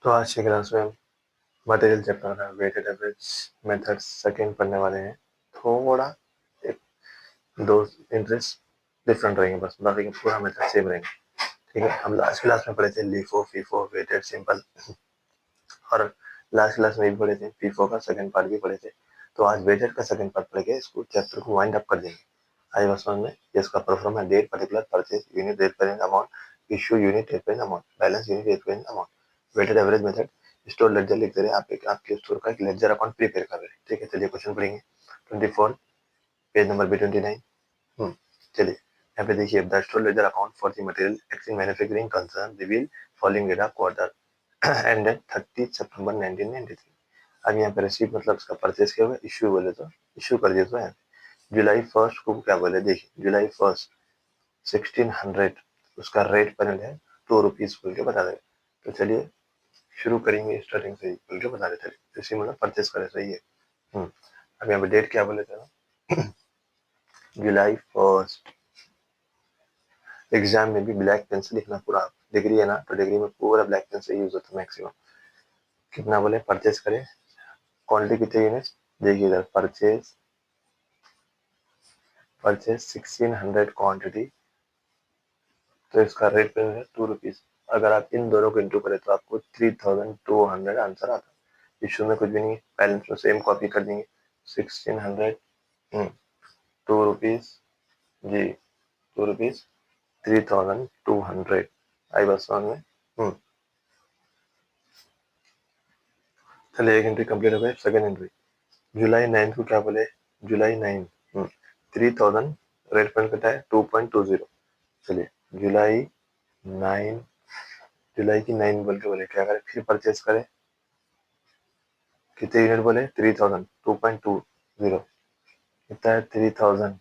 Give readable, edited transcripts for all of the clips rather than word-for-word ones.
तो आज की क्लास में हम मटेरियल चैप्टर का वेटेड एवरेज मेथड सेकेंड पढ़ने वाले हैं। थोड़ा एक दो इंटरेस्ट डिफरेंट रहेंगे, बस बाकी पूरा मेथड सेम रहेंगे। ठीक है, हम लास्ट क्लास में पढ़े थे लीफो, फीफो, वेटेड, सिंपल, और लास्ट क्लास में भी पढ़े थे फीफो का सेकंड पार्ट भी पढ़े थे। तो आज वेटेड का सेकंड पार्ट पढ़ के इसको चैप्टर को वाइंड अप कर देंगे। आई बस में इसका परफॉर्म है date, particular, purchase, unit, rate parent amount, issue, unit, rate parent amount, balance, unit, rate parent amount, weighted average method, store ledger लिख दे रहे हैं। आप आपके स्टोर का एक लेजर अकाउंट प्रिपेयर कर रहे हैं। ठीक है, चलिए क्वेश्चन पढ़ेंगे। 24 पेज नंबर B29। चलिए यहाँ पे देखिए, the store ledger account for the material exchange manufacturing concern reveal following data quarter ended 30 सितंबर 1993। अब यहाँ पे रिसीव मतलब इसका परचेज किया हुआ, इश्यू बोले तो इश्यू कर दिया। तो यहाँ पे जुलाई 1 को क्या बोले, देखिए जुलाई 1 1600 उसका रेट पर है 2 रुपीज बोल के बता दे। तो चलिए शुरू करेंगे स्टार्टिंग से ही बोल के बता देते हैं। इसी मतलब परचेस करे, सही है। अब यहाँ पे डेट क्या बोले थे जुलाई 1। एग्जाम में भी ब्लैक पेन से लिखना पूरा, डिग्री है ना तो डिग्री में पूरा ब्लैक पेन से यूज होता है मैक्सिमम। कितना बोले परचेस करें, क्वांटिटी कितने यूनिट्स, देखिए इधर परचेस 1600 क्वांटिटी, तो इसका रेट पे है 2 रुपीज। अगर आप इन दोनों को इंटू करें तो आपको 3200 आंसर आता है। इश्यू में कुछ भी नहीं, बैलेंस में सेम कॉपी कर देंगे। 1600 2 रुपीज जी, 2 रुपीज 3200। आई बस में चलिए एक एंट्री कंप्लीट हो गई। सेकंड एंट्री जुलाई 9 को क्या बोले, जुलाई 9 3000 रेट पॉइंट कितना है 2.20। चलिए जुलाई 9, जुलाई की 9 बोल के बोले क्या करें, फिर परचेज करें। कितने यूनिट बोले 3000 2.20 कितना है 3000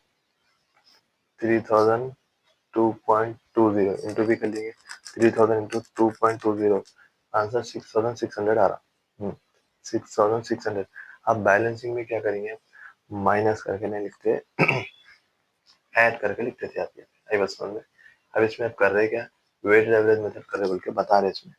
2.20 इंटू भी कर लेंगे। 3000 इंटू 2.20 आंसर 6600 आ रहा। 6600। अब बैलेंसिंग में क्या करेंगे, माइनस करके नहीं लिखते ऐड करके लिखते थे आप। आई बस में अब इसमें आप कर रहे क्या, वेटेड एवरेज मेथड कर रहे बोल के बता रहे इसमें।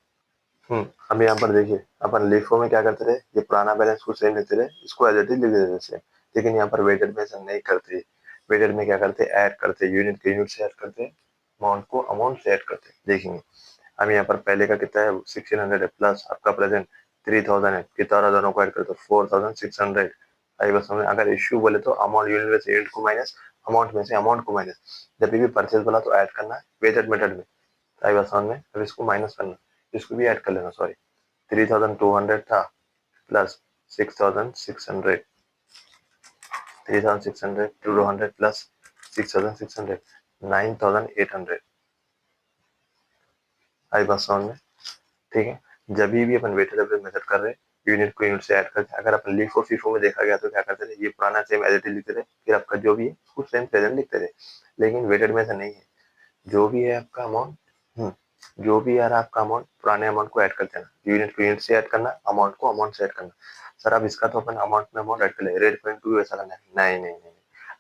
अब यहाँ पर देखिए, अपन लिफो में क्या करते थे, ये पुराना बैलेंस को सेम लेते थे, इसको एज इट इज लिख देते थे। लेकिन यहाँ पर वेटेड में ऐसा नहीं करते। वेटेड में क्या करते, ऐड करते, यूनिट के यूनिट से ऐड करते, अमाउंट को अमाउंट से ऐड करते। देखेंगे अब यहाँ पर पहले का कितना है 1600 है, प्लस आपका प्रेजेंट 3000 है, कितना दोनों को ऐड करते 4600। आई बस में अगर इश्यू बोले तो अमाउंट, यूनिट में से यूनिट को माइनस, अमाउंट में से अमाउंट को माइनस। जब भी परचेज बोला तो ऐड करना है वेटेड मेथड में। आई बस में अब इसको माइनस करना, इसको भी ऐड कर लेना, सॉरी 3200 था प्लस 6600, 3600 200 प्लस 6600 9800। आई बात समझ में, ठीक है। जब भी अपन वेटेड एवरेज मेथड कर रहे हैं, यूनिट को यूनिट से ऐड करके, अगर अपन लीफो फीफो में देखा गया तो क्या करते थे, ये पुराना सेम एज इट इज लिखते थे, फिर आपका जो भी है उसको सेम प्रेजेंट लिखते थे। लेकिन वेटेड में ऐसा नहीं है, जो भी है आपका अमाउंट, जो भी यार आपका अमाउंट, पुराने अमाउंट को ऐड कर देना, यूनिट को यूनिट से ऐड करना, अमाउंट को अमाउंट से ऐड करना। सर अब इसका तो अपन अमाउंट में अमाउंट ऐड कर ले, रेट पेरेंट भी वैसा करना है, नहीं नहीं नहीं।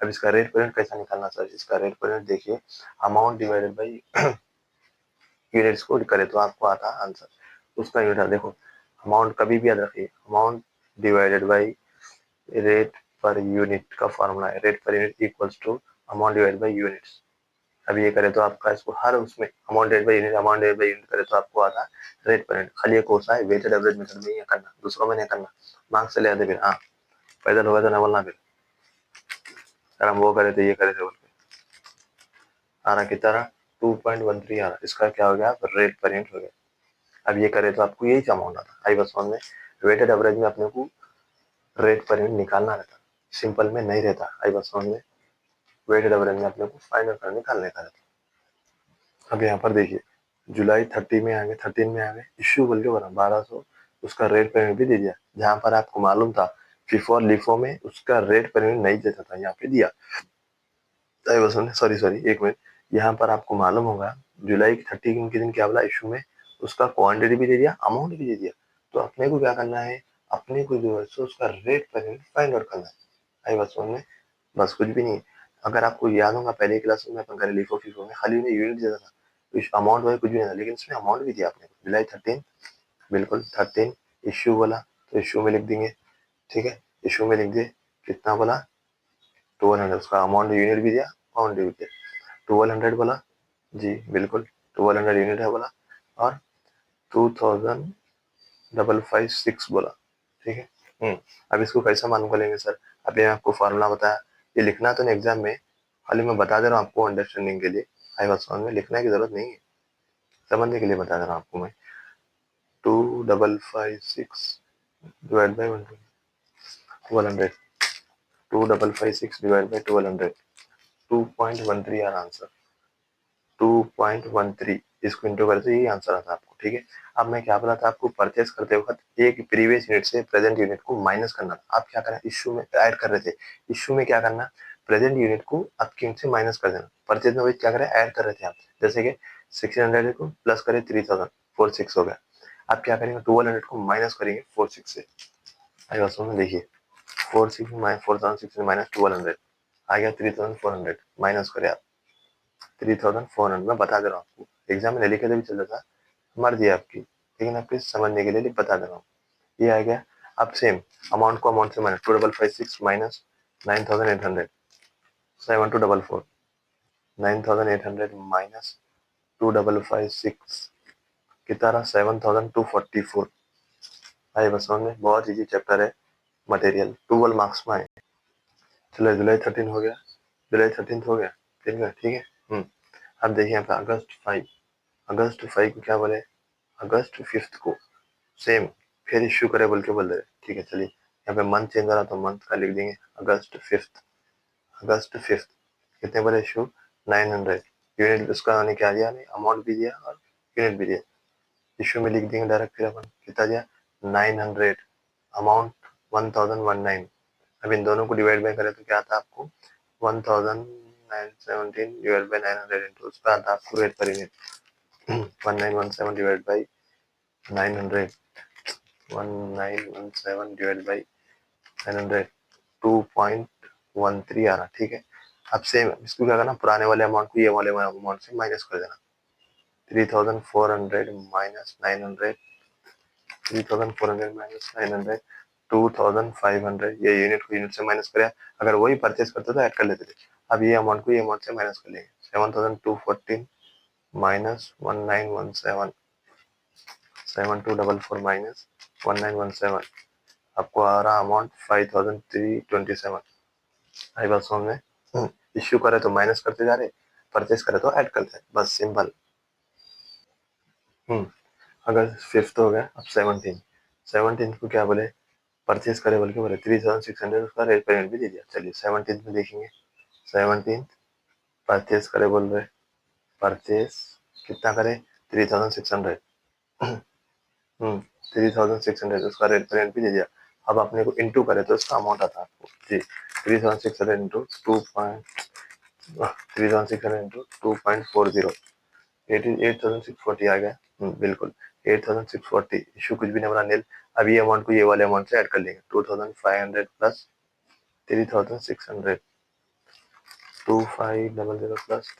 अब इसका रेट पेरेंट कैसा निकालना सर, इसका रेट पेरेंट देखिए, अमाउंट डिवाइडेड बाई यूनिट्स को करे तो आपको आता है आंसर। उसका यूनिट देखो, अमाउंट कभी भी याद रखिए, amount divided by rate per unit का फॉर्मूला है, rate per unit equals to amount divided by units. अब ये करे तो आपका इसको हर उसमें amount divided by unit, amount divided by unit करे तो आपको आता रेट पर यूनिट। खाली एक कोर्स है वेटेड एवरेज मेथड में ये करना, दूसरों में नहीं करना। मार्क्स चले जाते फिर, हाँ पैदल होगा तो ना बोलना फिर सर हम वो करे थे ये करे थे बोल के। आ रहा कितना रहा 2.13 आ रहा, इसका क्या हो गया रेट पर यूनिट हो गया। अब ये करे तो आपको यही अमाउंट आता। आई बस में वेटेड एवरेज में अपने को रेट पर यूनिट निकालना रहता, सिंपल में नहीं रहता। आई बस में वेटेड एवरेज में अपने को फाइनल कर निकालने का रहता। अब यहाँ पर देखिए जुलाई 30 में आ गए, 13 में आ गए, इश्यू बोल के बना 1200, उसका रेट पर यूनिट भी दे दिया। जहां पर आपको मालूम था फिफो और लिफो में उसका रेट पर यूनिट नहीं देता था, यहाँ पे दिया। सॉरी सॉरी एक मिनट, यहाँ पर आपको मालूम होगा जुलाई की 30 के दिन क्या बोला इशू में, उसका क्वांटिटी भी दे दिया, अमाउंट भी दे दिया। तो अपने को क्या करना है, अपने को जो है सो उसका रेट पर फाइंड आउट करना है। आई बात समझ में, बस कुछ भी नहीं। अगर आपको याद होगा पहले क्लास में अपन करे लिफो फीफो में खाली उन्हें यूनिट देता था, तो इस अमाउंट वगैरह कुछ भी नहीं था, लेकिन इसमें अमाउंट भी दिया आपने जुलाई 13 बिल्कुल 13 इश्यू बोला तो इश्यू में लिख देंगे, ठीक है, इश्यू में लिख दिए कितना बोला 1200, उसका अमाउंट यूनिट भी दिया, अमाउंट भी दिया, 1200 बोला जी, बिल्कुल 1200 यूनिट है बोला, और 2556 बोला, ठीक है। अब इसको कैसा मालूम कर लेंगे सर, अभी आपको फार्मूला बताया, ये लिखना तो नहीं एग्जाम में, खाली मैं बता दे रहा हूँ आपको अंडरस्टैंडिंग के लिए, आई बात समझ में, लिखने की जरूरत नहीं है, समझने के लिए बता दे रहा हूँ आपको मैं। 2556 डिवाइड बाई 1200, 2556 डिवाइड बाई 1200, 2.13 यार आंसर, 2.13, इसको इंटू करते यही आंसर आता है आपको, ठीक है। अब मैं क्या बोला था आपको, परचेस करते वक्त एक प्रीवियस यूनिट से प्रेजेंट यूनिट को माइनस करना था, आप क्या करना, इश्यू में ऐड कर रहे थे, इश्यू में क्या करना, प्रेजेंट यूनिट को आपकी यूनिट से माइनस कर देना, परचेज में क्या करें, ऐड कर रहे थे आप, जैसे कि 1600 को प्लस करें 3000, 46 हो गया, आप क्या करेंगे 1200 को माइनस करेंगे 46 से, आएगा में देखिए 46 माइनस 1200 आ गया 3400, माइनस करें आप 3400, मैं बता दे रहा हूँ आपको, एग्जाम में लिखे तो भी चल जाता, मर्जी आपकी, लेकिन आपके समझने के लिए बता दे रहा हूँ, ये आ गया। अब सेम अमाउंट को अमाउंट से माइनस 2556 माइनस 9800, 7244, 9800 माइनस 2556 कितना रहा 7244, आइए बस समझ में, बहुत इजी चैप्टर है, मटेरियल 12 मार्क्स में आए। चलो जुलाई 13 हो गया, जुलाई 13 हो गया, ठीक है, ठीक है। अब देखिए यहाँ पे अगस्त 5, अगस्त 5 को क्या बोले, अगस्त 5 को सेम फिर इश्यू करे बोल के बोल रहे, ठीक है, चलिए यहाँ पे मंथ चेंज हो रहा तो मंथ का लिख देंगे अगस्त 5, अगस्त 5 कितने बोले इश्यू 900 यूनिट, उसका हमने क्या दिया, नहीं अमाउंट भी दिया और यूनिट भी दिया, इश्यू में लिख देंगे डायरेक्ट, फिर अपन कितना दिया 900, अमाउंट 1019, अब इन दोनों को डिवाइड बाय करें तो क्या आता है आपको 1917 डिवाइड बाय 900 इंटू उसका आता है आपको rate per unit 1917 divide by 900, 1917 divide by 900, 2.13 आ रहा, ठीक है। अब सेम इसको क्या करना, पुराने वाले अमाउंट को ये वाले अमाउंट से माइनस कर देना, 3400 माइनस 900, 3400 माइनस 900, 2500, ये यूनिट को यूनिट से माइनस करें, अगर वही परचेस करते तो ऐड कर लेते थे, अब ये अमाउंट को ये अमाउंट से माइनस कर लेंगे, 7214 माइनस 1917, 7244 माइनस 1917, आपको आ रहा अमाउंट 5327, आई बात समझ में, इश्यू करे तो माइनस करते जा रहे, परचेस करे तो ऐड करते हैं, बस सिंपल। अगर 5 हो गया, अब 17 को क्या बोले, परचेस करे बोल के बोले 3600, उसका रेट पेमेंट भी दे दिया, चलिए 17 में देखेंगे, 17 परचेस करे बोल रहे, परचेस कितना करे 3600, 3600, उसका रेट पेमेंट भी दे दिया, अब अपने को इंटू करे तो इसका अमाउंट आता है आपको जी 3600 इंटू 3600 इंटू 2.40, 8640 आ गया, बिल्कुल 8640, इशू कुछ भी नहीं बना नील, अब ये अमाउंट को ये वाले अमाउंट से ऐड कर लेंगे 2500 प्लस 3600, 2500 प्लस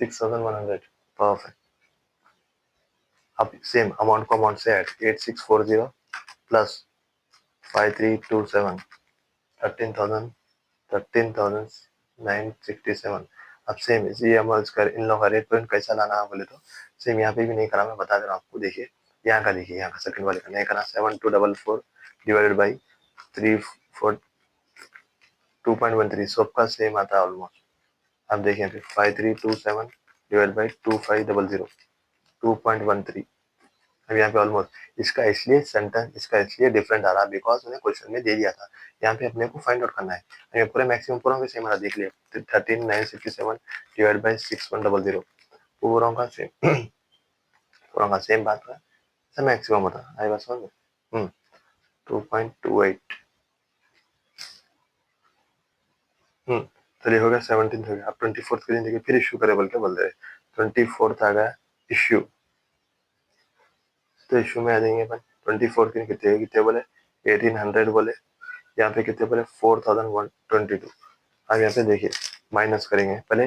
6100, परफेक्ट। अब सेम अमाउंट को अमाउंट से ऐड 8640 प्लस 5327, 13000, 13967, अब सेम इसी अमाउंट कर इन लोगों का रेट पॉइंट कैसा लाना है बोले तो सेम यहाँ पे भी नहीं करा, मैं बता दे रहा हूँ आपको, देखिए यहाँ का, देखिए यहाँ का सेकंड वाले का नहीं करा, 7244 डिवाइडेड बाई 2.13, सबका सेम आता है ऑलमोस्ट, अब देखिए फिर 5327 डिवाइड बाई 2500, 2.13, अब यहाँ पे ऑलमोस्ट इसका इसलिए सेंटेंस इसका इसलिए डिफरेंट आ रहा है बिकॉज उन्हें क्वेश्चन में दे दिया था, यहाँ पे अपने को फाइंड आउट करना है, हमें पूरे मैक्सिमम पूरा का सेम आ रहा, देख लिया 13967 डिवाइड बाई 6100, पूरा का सेम पूरा का सेम बात है, सब मैक्सिमम होता है, आई बात समझ में, 2.28, चलिए हो गया 17 हो गया, अब 24 के दिन देखिए फिर इश्यू करे बोल के बोल रहे 24 आ गया इश्यू, तो इश्यू में आ जाएंगे अपन 24 के कितने कितने बोले 1800 बोले, यहाँ पे कितने बोले 4122, अब यहाँ पे देखिए माइनस करेंगे, पहले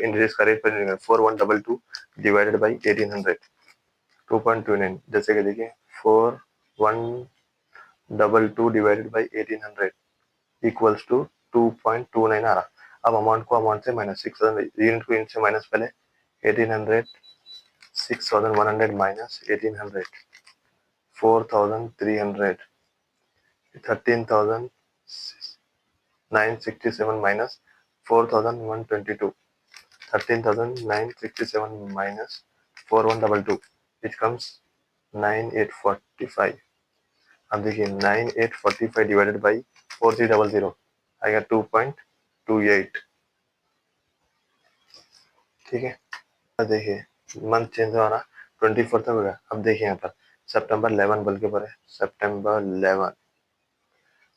इंक्रीज करे 4122 डिवाइडेड बाई 1800, 2.29, जैसे कि देखिए 4122 डिवाइडेड बाई 1800 इक्वल्स टू 2.29 आ रहा। अब अमाउंट को अमाउंट से माइनस 6000, यूनिट को यूनिट से माइनस, पहले 1800, 6100 minus 1800, 4300, 13967 minus 4122, 13967 minus 4122 which comes 9845। अब देखिए 9845 डिवाइडेड बाई 4300 आएगा 2.28। ठीक है, अब देखिए मंथ चेंज हो रहा 24 तक हो गया। अब देखिए यहाँ पर सितंबर 11 बोल के पड़े, सितंबर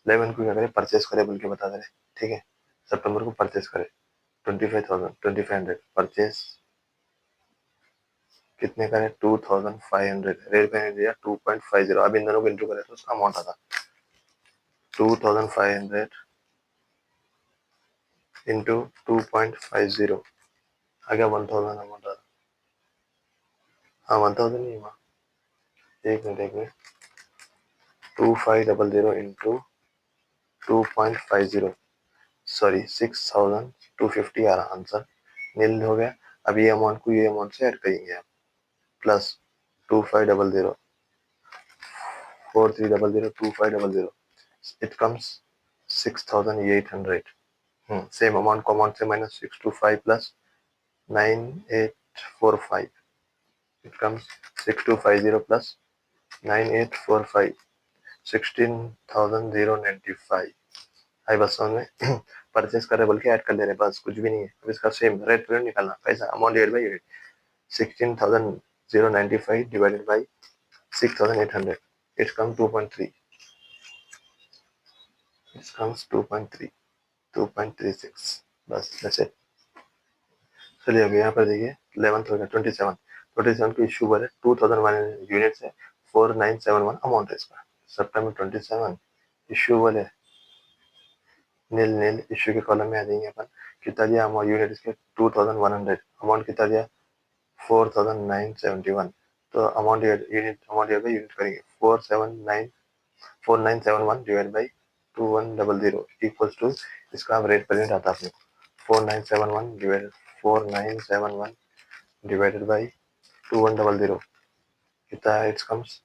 11 को क्या करें, परचेस करें बोल के बता दे रहे। ठीक है, सितंबर को परचेस करें 25,000 परचेस कितने का है 2500, रेट मैंने दिया 2.50। अब इन दोनों को इंटू करें तो उसका अमाउंट आता 2500 इंटू 2.50 आ गया 1000 अमाउंट आता। हाँ 1000 नहीं हुआ, एक मिनट 2500 इंटू 2.50, सॉरी 6250 आ रहा आंसर, नील हो गया। अब ये अमाउंट को ये अमाउंट से ऐड करेंगे आप, plus 2500 4300 2500 it comes 6800। Same amount को अमाउंट से minus 625 plus 9845 it comes 6250 plus 9845 16095। आई बस समझ में परचेस करे बोल के ऐड कर ले रहे, बस कुछ भी नहीं है। अब इसका सेम रेट पीरियड निकालना, पैसा amount divide by unit, 16095 divided by 6800 it comes 2.3, it comes 2.3 2.36, बस दैट्स इट। चलिए अब यहाँ पर देखिए 11th हो गया 27 को इशू हुआ है 2001 यूनिट से 4971 अमाउंट है इसका। सितंबर 27 इशू हुआ है, नील नील इशू के कॉलम में आ जाएंगे अपन। कितना दिया अमाउंट यूनिट इसके 2100, अमाउंट कितना दिया 4971, तो अमाउंट यूनिट करेंगे 4971 डिवाइड बाई 2100 इक्वल्स टू, इसका अब रेट प्रेजेंट आता है अपने 4971 डिवाइडेड बाई 2100 कितना है, इट्स कम्स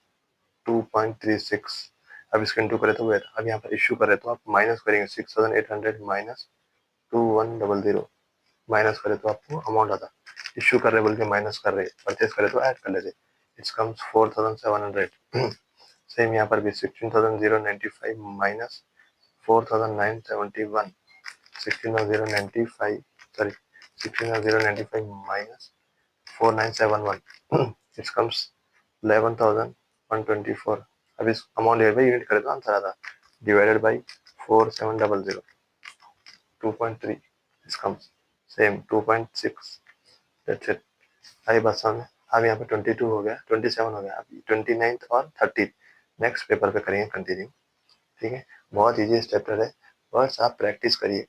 2.36। अब इसको इंटू करें तो वेट, अब यहाँ पर इश्यू करें तो आप माइनस करेंगे 6800 माइनस 2100 माइनस करें तो आपको अमाउंट आता। इश्यू कर रहे बोल के माइनस कर रहे, परचेस करे तो ऐड कर लेते, इट्स कम्स 4700। सेम यहाँ पर भी 16095 minus 4971, 16095 sorry 16095 minus 4971 it's comes 11124। अब इस अमाउंट डिवाइड बाई यूनिट करें तो आंसर आता divided by 4700 2.3 it's comes same 2.6, that's it. आई बात समझ। अब यहाँ पे 22 हो गया 27 हो गया, अब 29 और 30 नेक्स्ट पेपर पे करेंगे कंटिन्यू। ठीक है, बहुत इजी चैप्टर है, बस आप प्रैक्टिस करिए।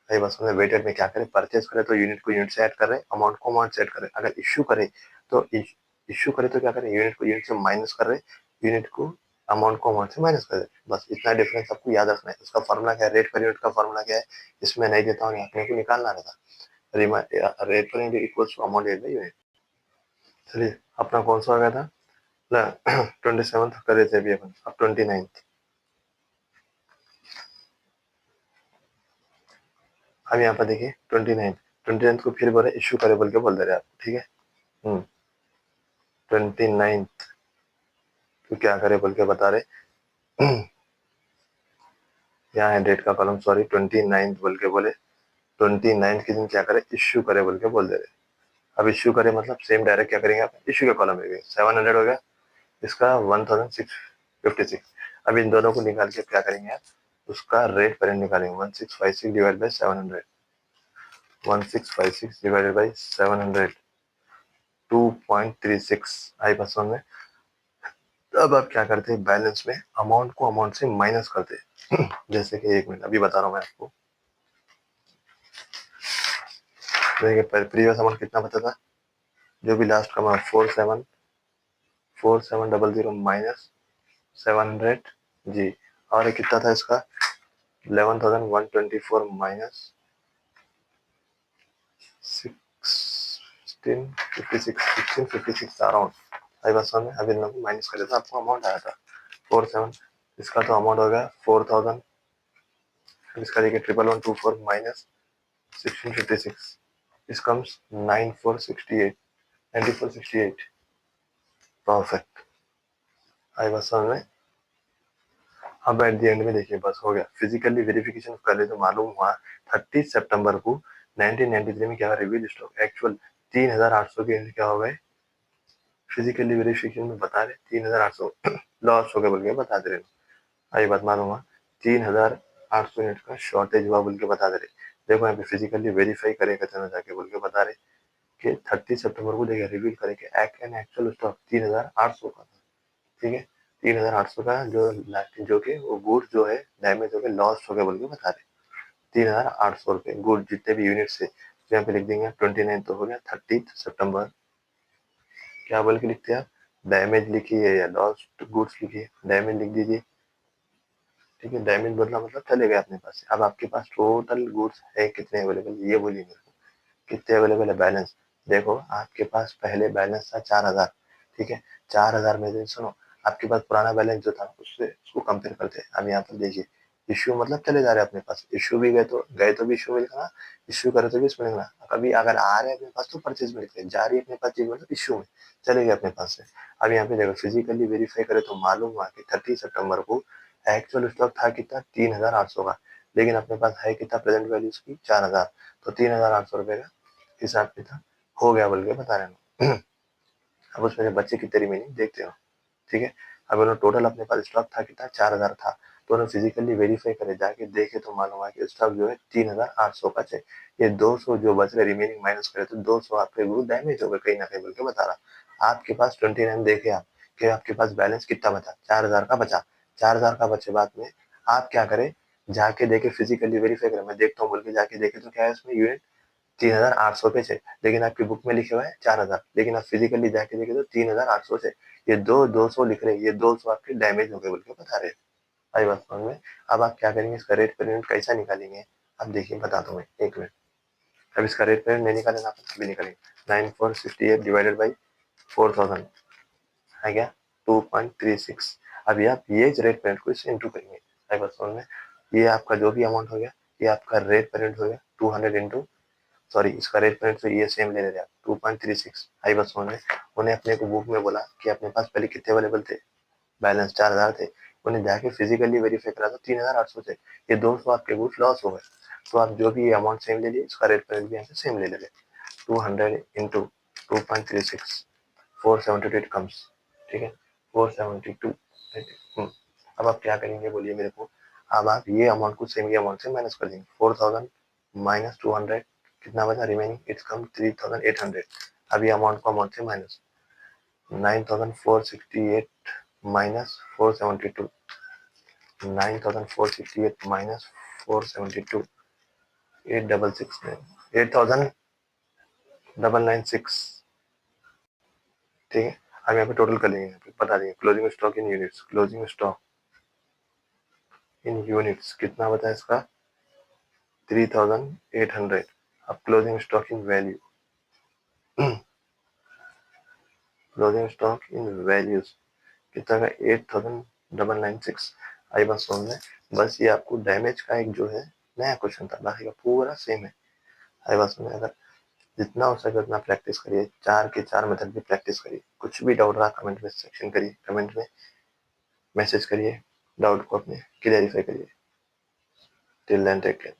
भाई बस में वेटेड में क्या करें, परचेस करें तो यूनिट को यूनिट से ऐड कर रहे, अमाउंट को अमाउंट से ऐड कर रहे। अगर इश्यू करे तो क्या करें, यूनिट को यूनिट से माइनस कर रहे, यूनिट को अमाउंट को अमाउंट से माइनस कर रहे। बस इतना डिफरेंस आपको याद रखना है। उसका फॉर्मूला क्या है, रेट पर यूनिट का फॉर्मूला क्या है, इसमें नहीं देता हूँ, अपने को निकालना रहता। Rate per unit equals to amount divided by unit. चलिए अपना कौन सा आ गया था 27 कर रहे थे अभी अपन, अब 29। अब यहाँ पर देखिए 29 को फिर बोले इश्यू करे बोल के बोल दे रहे आप। ठीक है 29 तो क्या करे बोल के बता रहे यहाँ है डेट का कॉलम, सॉरी 29 बोल के बोले, 29 के दिन क्या करे इश्यू करे बोल के बोल दे रहे। अब इश्यू करे मतलब सेम डायरेक्ट क्या करेंगे आप, इश्यू के कॉलम में 700 हो गया, इसका 1656। अब इन दोनों को निकाल के क्या करेंगे आप, उसका रेट पेरेंट निकालेंगे 1656 डिवाइड बाई 700, 1656 डिवाइडेड बाई 700 2.36 आई पास में। अब आप क्या करते हैं, बैलेंस में अमाउंट को अमाउंट से माइनस करते हैं जैसे कि एक मिनट अभी बता रहा हूँ मैं आपको। देखिए प्रीवियस अमाउंट कितना बचा था, जो भी लास्ट का अमाउंट 4700 माइनस 700 जी, और ये कितना था इसका 11,124 माइनस 1656 अराउंड। आई बात समझ में? अभी इन लोग माइनस करे तो आपको अमाउंट आया था 47, इसका तो अमाउंट हो गया 4000, इसका देखिए 11,124 माइनस 1656, this comes 9468 9468। परफेक्ट, आई बात समझ में? अब एट द एंड में देखिए बस हो गया, फिजिकली वेरिफिकेशन कर ले तो मालूम हुआ 30 सितंबर को 1993 में क्या रिवील स्टॉक एक्चुअल 3800 के क्या हो गए, फिजिकली वेरिफिकेशन में बता रहे 3800 लॉस हो गया बोल के बता दे रहे, आई बात मालूम हुआ 3800 यूनिट का शॉर्टेज हुआ बोल के बता दे रहे। देखो यहाँ पे फिजिकली वेरीफाई करेगा चना जाके बोल के बता रहे कि 30 सितंबर को देखिए रिवील करेंगे एक्चुअल स्टॉक 3800 का था, ठीक है 3800 का जो कि वो गुड्स जो है डैमेज हो गए लॉस हो गए बोल के बता रहे 3800 रुपये गुड जितने भी यूनिट से, तो यहाँ पे लिख देंगे 29 तो हो गया 30 सितंबर, क्या बोल के लिखते हैं आप, डैमेज लिखिए या लॉस्ट गुड्स लिखिए, डैमेज लिख दीजिए, ठीक है डैमेज बदला मतलब चले गए अपने पास। अब आपके पास टोटल गुड्स है कितने अवेलेबल ये बोलिए मेरे को, कितने अवेलेबल है बैलेंस। देखो आपके पास पहले बैलेंस था 4000, ठीक है 4000 में से सुनो आपके पास पुराना बैलेंस जो था उससे उसको कंपेयर करते हैं। अब यहाँ पर देखिए इश्यू मतलब चले जा रहे हैं अपने पास, इश्यू भी गए तो भी इश्यू में लिखना, इश्यू करे तो भी इसमें लिखना, कभी अगर आ रहे हैं अपने पास तो परचेज में लिखते हैं, जा रही है अपने पास चीज मतलब इश्यू में चले गए अपने पास से। अब यहाँ पे देखो फिजिकली वेरीफाई करे तो मालूम हुआ कि 30 सितंबर को एक्चुअल स्टॉक था कितना 3800 का, लेकिन अपने पास है कितना प्रेजेंट वैल्यू उसकी 4000, तो 3800 रुपए का हिसाब किताब हो गया बोल के बता रहे हैं। अब उसमें बच्चे कितने रिमेनिंग देखते हो, ठीक है। अब उन्होंने टोटल अपने पास स्टॉक था कितना 4000 था, तो उन्होंने फिजिकली वेरीफाई करे जाके देखे तो मालूम हुआ कि स्टॉक जो है 3800 का है, ये 200 जो बच रहे रिमेनिंग माइनस करे तो 200 आपके ग्रुप डैमेज हो गए कहीं ना कहीं बोल के बता रहा। आपके पास 29 देखे आप कि आपके पास बैलेंस कितना बचा 4000 का बचा, 4000 का बचे बाद में आप क्या करें जाके देखे फिजिकली वेरीफाई करें, मैं देखता हूँ बोल के जाके देखे तो क्या है उसमें यूनिट 3800 पे थे, लेकिन आपकी बुक में लिखे हुआ है 4000, लेकिन आप फिजिकली जाके देखे तो 3800 थे, ये 200 लिख रहे हैं, ये 200 आपके डैमेज हो गए बोल के बता रहे हैं। आई बात समझ में? अब आप क्या करेंगे इसका रेट पर यूनिट कैसा निकालेंगे, अब देखिए बताता हूँ मैं 1 मिनट। अब इसका रेट पर यूनिट नहीं निकालेना आप अभी निकालेंगे 9468 डिवाइडेड बाई 4000 है क्या 2.36। अभी आप ये रेट पर यूनिट को इससे इंटू करेंगे, आई बात समझ में? ये आपका जो भी अमाउंट हो गया ये आपका रेट पर यूनिट हो गया 200 इंटू, सॉरी इसका रेट पॉइंट तो ये सेम ले रहे आप 2.36। आई बस उन्हें अपने को बुक में बोला कि अपने पास पहले कितने अवेलेबल थे, बैलेंस 4000 थे, उन्हें जाके फिजिकली वेरीफाई करा तो 3800 थे, ये 200 आपके गुड्स लॉस हो गए, तो आप जो भी अमाउंट सेम ले लिए इसका रेट पॉइंट भी यहाँ से सेम ले ले 200 इंटू 2.36 472 कम्स, ठीक है 472। अब आप क्या करेंगे बोलिए मेरे को, अब आप ये अमाउंट को सेम ये अमाउंट से माइनस कर देंगे 4000 माइनस 200 कितना बचा रिमेनिंग, इट्स कम 3800। अब ये अमाउंट को अमाउंट से माइनस 9468 माइनस 472, 9468 माइनस 472 8669 8996, ठीक है। हम यहाँ पे टोटल कर लेंगे, यहाँ पे बता देंगे closing stock in units, closing stock in units कितना बता इसका 3800। अब closing stock in value, closing stock in values कितना का 8996। आई बस समझ में? बस ये आपको डैमेज का एक जो है नया क्वेश्चन था, बाकी का पूरा सेम है। आई बस में अगर जितना हो सके उतना प्रैक्टिस करिए, 4 के 4 मेथड की प्रैक्टिस करिए, कुछ भी डाउट रहा कमेंट में सेक्शन करिए, कमेंट में मैसेज करिए, डाउट को अपने क्लियरिफाई करिए। Till then take care.